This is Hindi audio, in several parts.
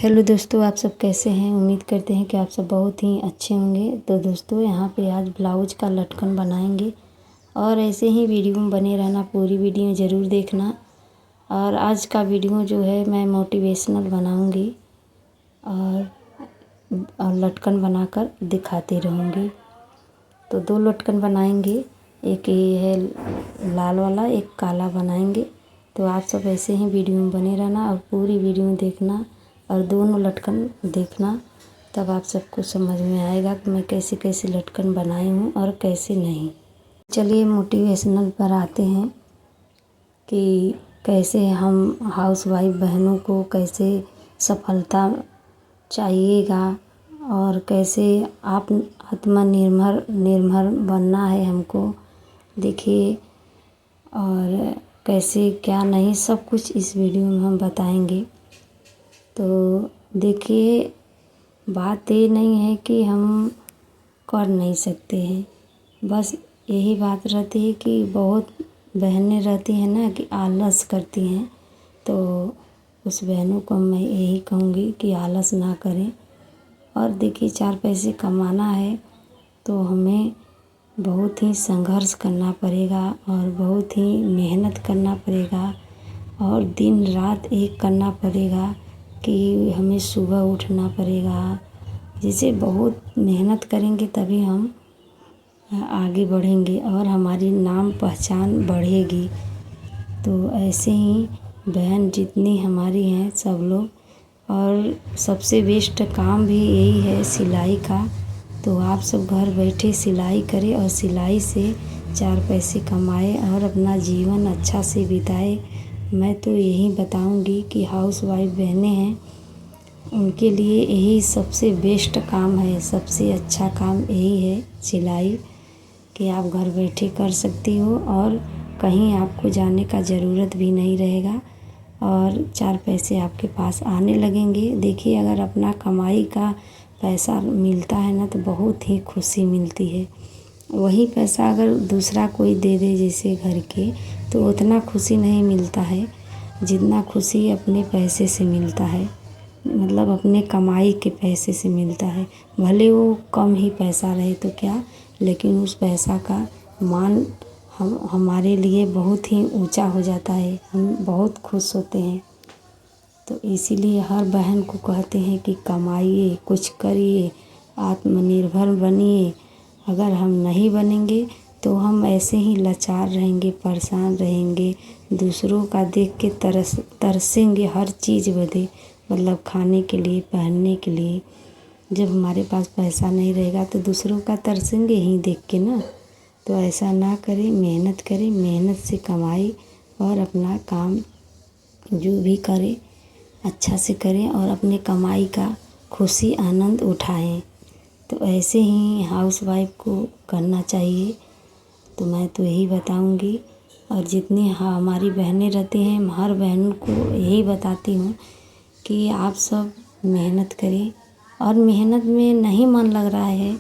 हेलो दोस्तों, आप सब कैसे हैं। उम्मीद करते हैं कि आप सब बहुत ही अच्छे होंगे। तो दोस्तों, यहाँ पे आज ब्लाउज का लटकन बनाएंगे और ऐसे ही वीडियो में बने रहना, पूरी वीडियो ज़रूर देखना। और आज का वीडियो जो है मैं मोटिवेशनल बनाऊंगी और लटकन बनाकर दिखाती रहूँगी। तो 2 लटकन बनाएंगे, एक ये है लाल वाला, एक काला बनाएंगे। तो आप सब ऐसे ही वीडियो में बने रहना और पूरी वीडियो देखना और दोनों लटकन देखना, तब आप सबको समझ में आएगा कि मैं कैसे कैसे लटकन बनाई हूँ और कैसे नहीं। चलिए मोटिवेशनल पर आते हैं कि कैसे हम हाउसवाइफ बहनों को कैसे सफलता चाहिएगा और कैसे आप आत्मनिर्भर बनना है हमको। देखिए, और कैसे क्या नहीं, सब कुछ इस वीडियो में हम बताएंगे। तो देखिए, बात ये नहीं है कि हम कर नहीं सकते हैं, बस यही बात रहती है कि बहुत बहनें रहती हैं ना कि आलस करती हैं। तो उस बहनों को मैं यही कहूँगी कि आलस ना करें। और देखिए, 4 पैसे कमाना है तो हमें बहुत ही संघर्ष करना पड़ेगा और बहुत ही मेहनत करना पड़ेगा और दिन रात एक करना पड़ेगा कि हमें सुबह उठना पड़ेगा। जिसे बहुत मेहनत करेंगे तभी हम आगे बढ़ेंगे और हमारी नाम पहचान बढ़ेगी। तो ऐसे ही बहन जितनी हमारी हैं सब लोग, और सबसे बेस्ट काम भी यही है सिलाई का। तो आप सब घर बैठे सिलाई करें और सिलाई से 4 पैसे कमाए और अपना जीवन अच्छा से बिताए। मैं तो यही बताऊंगी कि हाउसवाइफ बहनें हैं उनके लिए यही सबसे बेस्ट काम है, सबसे अच्छा काम यही है सिलाई, कि आप घर बैठे कर सकती हो और कहीं आपको जाने का ज़रूरत भी नहीं रहेगा और 4 पैसे आपके पास आने लगेंगे। देखिए, अगर अपना कमाई का पैसा मिलता है ना तो बहुत ही खुशी मिलती है। वही पैसा अगर दूसरा कोई दे दे जैसे घर के, तो उतना खुशी नहीं मिलता है जितना खुशी अपने पैसे से मिलता है, मतलब अपने कमाई के पैसे से मिलता है। भले वो कम ही पैसा रहे तो क्या, लेकिन उस पैसा का मान हमारे लिए बहुत ही ऊंचा हो जाता है, हम बहुत खुश होते हैं। तो इसीलिए हर बहन को कहते हैं कि कमाइए, कुछ करिए, आत्मनिर्भर बनिए। अगर हम नहीं बनेंगे तो हम ऐसे ही लाचार रहेंगे, परेशान रहेंगे, दूसरों का देख के तरसेंगे हर चीज़ बदे, मतलब खाने के लिए, पहनने के लिए। जब हमारे पास पैसा नहीं रहेगा तो दूसरों का तरसेंगे ही देख के ना। तो ऐसा ना करें, मेहनत करें, मेहनत से कमाई और अपना काम जो भी करें अच्छा से करें और अपने कमाई का खुशी आनंद उठाएं। तो ऐसे ही हाउसवाइफ को करना चाहिए। तो मैं तो यही बताऊंगी। और जितनी हमारी बहनें रहती हैं, हर बहन को यही बताती हूँ कि आप सब मेहनत करें। और मेहनत में नहीं मन लग रहा है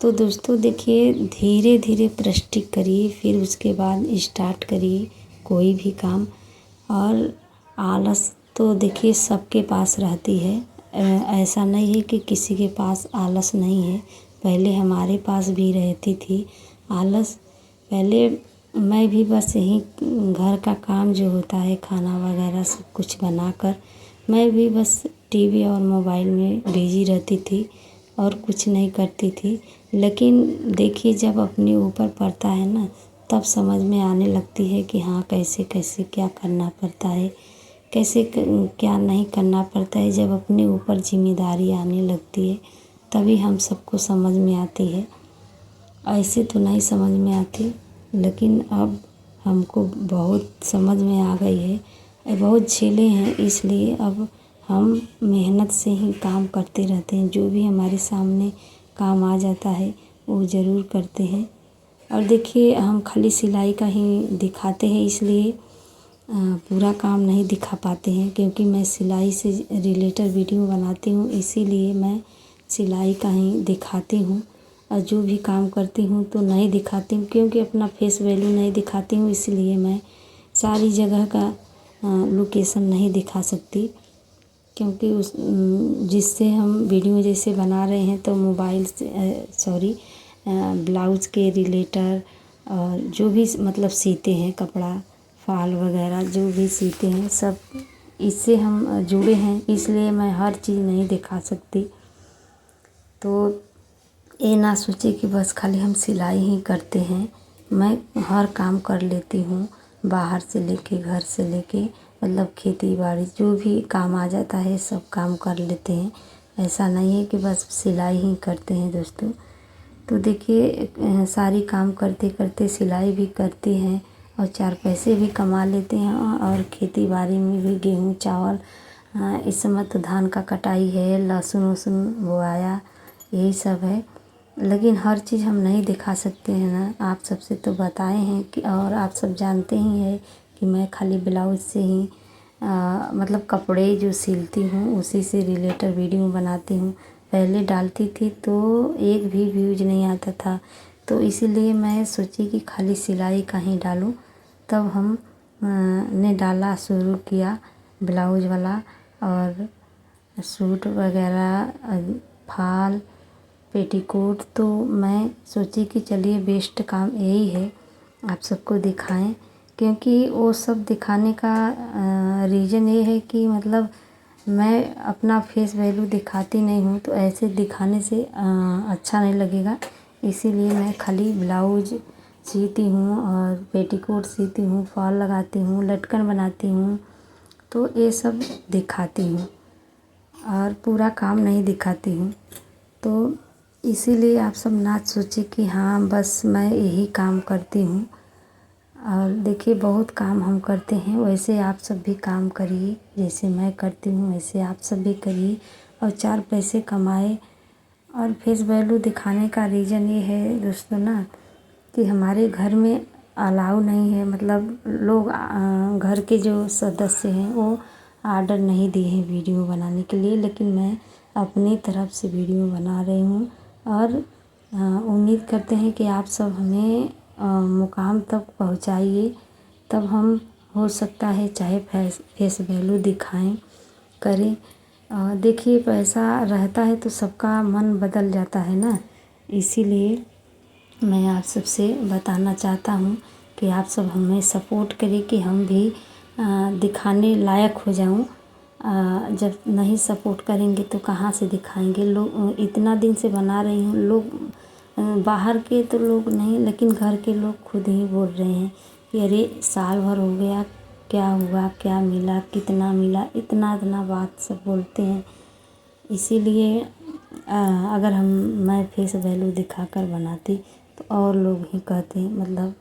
तो दोस्तों देखिए, धीरे धीरे प्रैक्टिस करिए, फिर उसके बाद स्टार्ट करिए कोई भी काम। और आलस तो देखिए सबके पास रहती है, ऐसा नहीं है कि किसी के पास आलस नहीं है। पहले हमारे पास भी रहती थी आलस। पहले मैं भी बस यही घर का काम जो होता है, खाना वगैरह सब कुछ बनाकर, मैं भी बस टीवी और मोबाइल में बिजी रहती थी और कुछ नहीं करती थी। लेकिन देखिए, जब अपने ऊपर पड़ता है ना तब समझ में आने लगती है कि हाँ कैसे कैसे क्या करना पड़ता है, कैसे क्या नहीं करना पड़ता है। जब अपने ऊपर जिम्मेदारी आने लगती है तभी हम सबको समझ में आती है, ऐसे तो नहीं समझ में आती। लेकिन अब हमको बहुत समझ में आ गई है, बहुत झेले हैं, इसलिए अब हम मेहनत से ही काम करते रहते हैं। जो भी हमारे सामने काम आ जाता है वो ज़रूर करते हैं। और देखिए, हम खाली सिलाई का ही दिखाते हैं, इसलिए पूरा काम नहीं दिखा पाते हैं, क्योंकि मैं सिलाई से रिलेटेड वीडियो बनाती हूँ, इसीलिए मैं सिलाई का ही दिखाती हूँ। और जो भी काम करती हूँ तो नहीं दिखाती हूँ, क्योंकि अपना फेस वैल्यू नहीं दिखाती हूँ, इसलिए मैं सारी जगह का लोकेशन नहीं दिखा सकती। क्योंकि उस जिससे हम वीडियो जैसे बना रहे हैं तो मोबाइल से ब्लाउज़ के रिलेटर और जो भी मतलब सीते हैं कपड़ा फाल वगैरह जो भी सीते हैं सब इससे हम जुड़े हैं, इसलिए मैं हर चीज़ नहीं दिखा सकती। तो ये ना सोचे कि बस खाली हम सिलाई ही करते हैं, मैं हर काम कर लेती हूँ, बाहर से लेके घर से लेके मतलब खेती बाड़ी जो भी काम आ जाता है सब काम कर लेते हैं। ऐसा नहीं है कि बस सिलाई ही करते हैं दोस्तों। तो देखिए सारी काम करते करते सिलाई भी करते हैं और 4 पैसे भी कमा लेते हैं और खेती बाड़ी में भी गेहूँ चावल इस समय तो धान का कटाई है, लहसुन वसुन बोआया, यही सब है। लेकिन हर चीज़ हम नहीं दिखा सकते हैं ना, आप सबसे तो बताए हैं कि और आप सब जानते ही हैं कि मैं खाली ब्लाउज से ही मतलब कपड़े जो सिलती हूँ उसी से रिलेटेड वीडियो बनाती हूँ। पहले डालती थी तो एक भी व्यूज नहीं आता था, तो इसीलिए मैं सोची कि खाली सिलाई का ही डालूँ। तब हम ने डाला शुरू किया ब्लाउज वाला और सूट वगैरह फाल पेटीकोट। तो मैं सोची कि चलिए बेस्ट काम यही है आप सबको दिखाएं, क्योंकि वो सब दिखाने का रीज़न ये है कि मतलब मैं अपना फेस वैल्यू दिखाती नहीं हूँ, तो ऐसे दिखाने से अच्छा नहीं लगेगा। इसीलिए मैं खाली ब्लाउज सीती हूँ और पेटीकोट सीती हूँ, फॉल लगाती हूँ, लटकन बनाती हूँ, तो ये सब दिखाती हूँ और पूरा काम नहीं दिखाती हूँ। तो इसीलिए आप सब ना सोचे कि हाँ बस मैं यही काम करती हूँ। और देखिए बहुत काम हम करते हैं, वैसे आप सब भी काम करिए, जैसे मैं करती हूँ वैसे आप सब भी करिए और 4 पैसे कमाए। और फेस वैल्यू दिखाने का रीज़न ये है दोस्तों ना कि हमारे घर में अलाउ नहीं है, मतलब लोग घर के जो सदस्य हैं वो आर्डर नहीं दिए हैं वीडियो बनाने के लिए, लेकिन मैं अपनी तरफ से वीडियो बना रही हूँ और उम्मीद करते हैं कि आप सब हमें मुकाम तक पहुँचाइए, तब हम हो सकता है चाहे फेस वैल्यू दिखाएं करें। देखिए पैसा रहता है तो सबका मन बदल जाता है ना, इसीलिए मैं आप सबसे बताना चाहता हूँ कि आप सब हमें सपोर्ट करें कि हम भी दिखाने लायक हो जाऊँ। जब नहीं सपोर्ट करेंगे तो कहाँ से दिखाएंगे। लोग इतना दिन से बना रही हूँ, लोग बाहर के तो लोग नहीं लेकिन घर के लोग खुद ही बोल रहे हैं कि अरे साल भर हो गया, क्या हुआ, क्या मिला, कितना मिला, इतना बात सब बोलते हैं। इसीलिए अगर मैं फेस वैल्यू दिखाकर बनाती तो और लोग ही कहते मतलब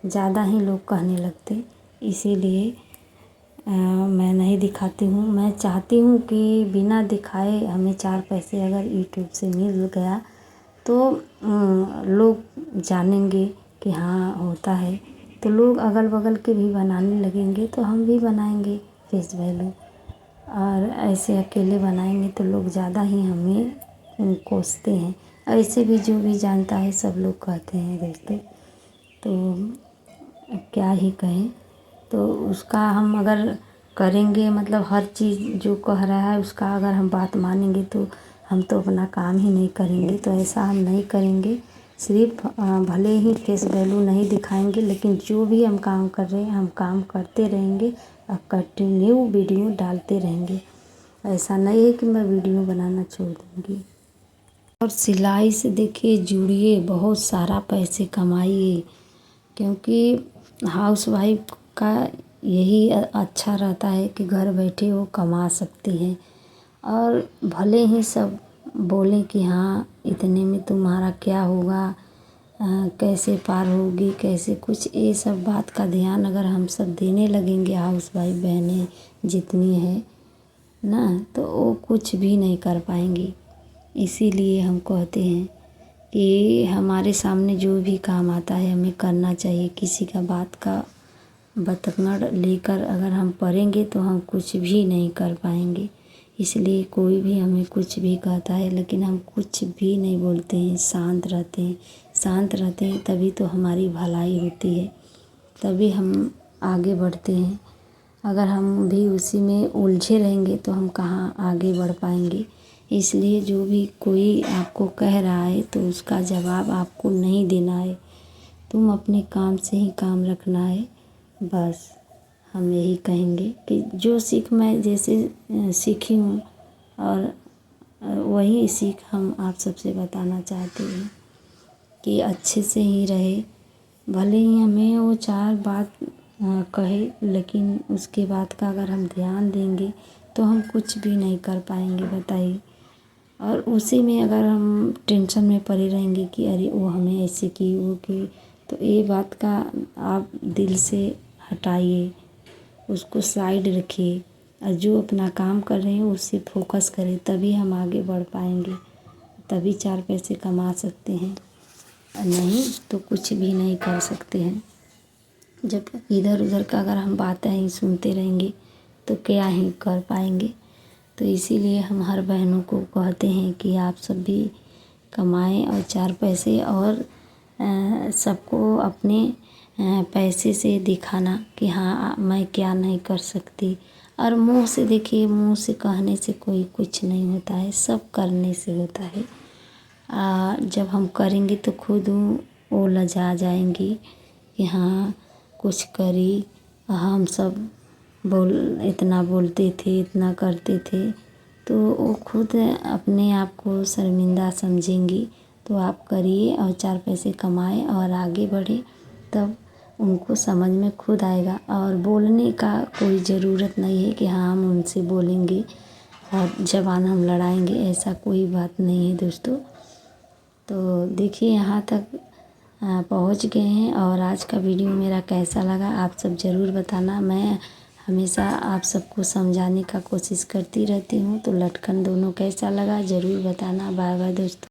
ज़्यादा ही लोग कहने लगते, इसीलिए मैं नहीं दिखाती हूँ। मैं चाहती हूँ कि बिना दिखाए हमें 4 पैसे अगर यूट्यूब से मिल गया तो लोग जानेंगे कि हाँ होता है, तो लोग अगल बगल के भी बनाने लगेंगे तो हम भी बनाएंगे फेस वैल्यू। और ऐसे अकेले बनाएंगे तो लोग ज़्यादा ही हमें कोसते हैं, ऐसे भी जो भी जानता है सब लोग कहते हैं दोस्तों। तो क्या ही कहें, तो उसका हम अगर करेंगे मतलब हर चीज़ जो कह रहा है उसका अगर हम बात मानेंगे तो हम तो अपना काम ही नहीं करेंगे। तो ऐसा हम नहीं करेंगे, सिर्फ भले ही फेस वैल्यू नहीं दिखाएंगे लेकिन जो भी हम काम कर रहे हैं हम काम करते रहेंगे और कंटिन्यू वीडियो डालते रहेंगे। ऐसा नहीं है कि मैं वीडियो बनाना छोड़ दूँगी। और सिलाई से देखिए जुड़िए, बहुत सारा पैसे कमाइए, क्योंकि हाउसवाइफ का यही अच्छा रहता है कि घर बैठे वो कमा सकती हैं। और भले ही सब बोलें कि हाँ इतने में तुम्हारा क्या होगा, कैसे पार होगी, कैसे कुछ, ये सब बात का ध्यान अगर हम सब देने लगेंगे हाउसवाइफ बहनें जितनी हैं ना, तो वो कुछ भी नहीं कर पाएंगी। इसीलिए हम कहते हैं कि हमारे सामने जो भी काम आता है हमें करना चाहिए। किसी का बात का बतंगड़ लेकर अगर हम पढ़ेंगे तो हम कुछ भी नहीं कर पाएंगे। इसलिए कोई भी हमें कुछ भी कहता है लेकिन हम कुछ भी नहीं बोलते हैं, शांत रहते हैं। शांत रहते हैं तभी तो हमारी भलाई होती है, तभी हम आगे बढ़ते हैं। अगर हम भी उसी में उलझे रहेंगे तो हम कहाँ आगे बढ़ पाएंगे। इसलिए जो भी कोई आपको कह रहा है तो उसका जवाब आपको नहीं देना है। तुम अपने काम से ही काम रखना है। बस हम यही कहेंगे कि जो सीख मैं जैसे सीखी हूँ और वही सीख हम आप सबसे बताना चाहते हैं कि अच्छे से ही रहे। भले ही हमें वो 4 बात कहे, लेकिन उसके बाद का अगर हम ध्यान देंगे तो हम कुछ भी नहीं कर पाएंगे, बताइए। और उसी में अगर हम टेंशन में पड़े रहेंगे कि अरे वो हमें ऐसे की वो की, तो ये बात का आप दिल से हटाइए, उसको साइड रखिए और जो अपना काम कर रहे हैं उससे फोकस करें, तभी हम आगे बढ़ पाएंगे, तभी 4 पैसे कमा सकते हैं। नहीं तो कुछ भी नहीं कर सकते हैं। जब इधर उधर का अगर हम बातें ही सुनते रहेंगे तो क्या ही कर पाएंगे। तो इसीलिए हम हर बहनों को कहते हैं कि आप सब भी कमाएं और 4 पैसे, और सबको अपने पैसे से दिखाना कि हाँ मैं क्या नहीं कर सकती। और मुंह से देखिए, मुंह से कहने से कोई कुछ नहीं होता है, सब करने से होता है। जब हम करेंगे तो खुद वो लजा जाएंगी कि हाँ कुछ करी, हम सब इतना बोलते थे, इतना करते थे, तो वो खुद अपने आप को शर्मिंदा समझेंगी। तो आप करिए और 4 पैसे कमाएं और आगे बढ़े, तब उनको समझ में खुद आएगा। और बोलने का कोई ज़रूरत नहीं है कि हाँ हम उनसे बोलेंगे और ज़बान हम लड़ाएंगे, ऐसा कोई बात नहीं है दोस्तों। तो देखिए यहाँ तक पहुँच गए हैं, और आज का वीडियो मेरा कैसा लगा आप सब ज़रूर बताना। मैं हमेशा आप सबको समझाने का कोशिश करती रहती हूँ। तो लटकन दोनों कैसा लगा ज़रूर बताना। बाय बाय दोस्तों।